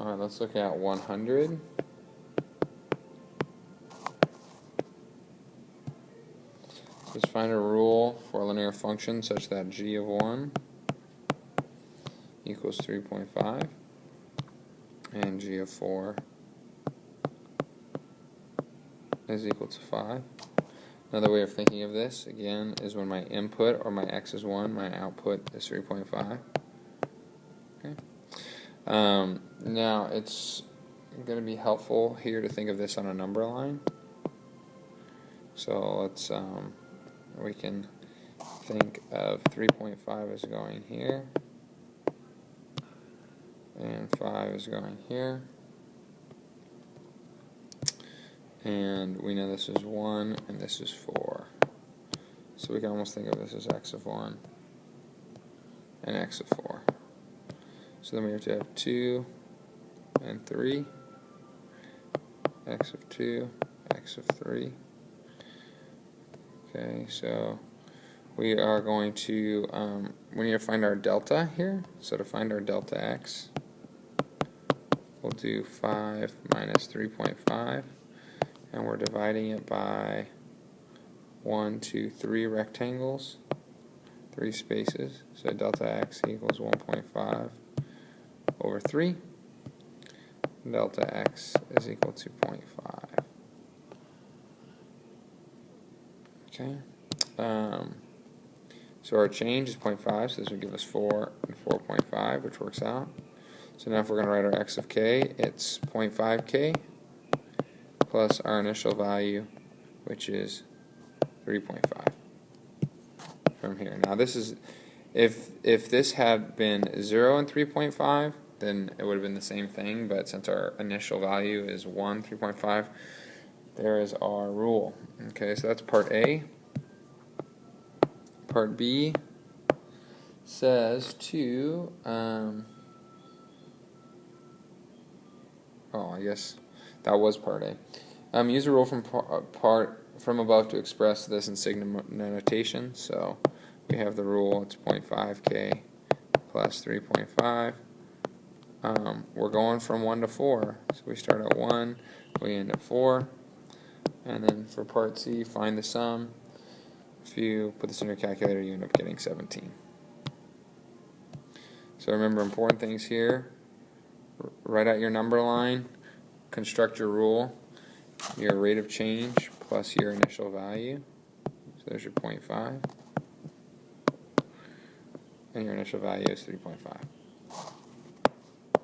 Alright, let's look at 100. Let's find a rule for a linear function such that g of 1 equals 3.5 and g of 4 is equal to 5. Another way of thinking of this, again, is when my input, or my x is 1, my output is 3.5. Okay. Now, it's going to be helpful here to think of this on a number line. So let's, we can think of 3.5 as going here, and 5 is going here. And we know this is 1 and this is 4. So we can almost think of this as x of 1 and x of 4. So then we have to have 2 and 3, x of 2, x of 3. Okay, so we are going to, we need to find our delta here. So to find our delta x, we'll do 5 minus 3.5. And we're dividing it by 1, 2, 3 rectangles, 3 spaces. So delta x equals 1.5 over 3. Delta x is equal to 0.5. Okay. So our change is 0.5, so this would give us 4 and 4.5, which works out. So now if we're going to write our x of k, it's 0.5k. Plus our initial value, which is 3.5 from here. Now this is, if this had been 0 and 3.5, then it would have been the same thing, but since our initial value is 1, 3.5, there is our rule. Okay, so that's part A. Part B says to, I guess that was part A. Use a rule from above to express this in sigma notation. So we have the rule, it's 0.5k plus 3.5. We're going from 1 to 4. So we start at 1, we end at 4. And then for part C, find the sum. If you put this in your calculator, you end up getting 17. So remember important things here. Write out your number line. Construct your rule, your rate of change plus your initial value. So there's your 0.5. And your initial value is 3.5.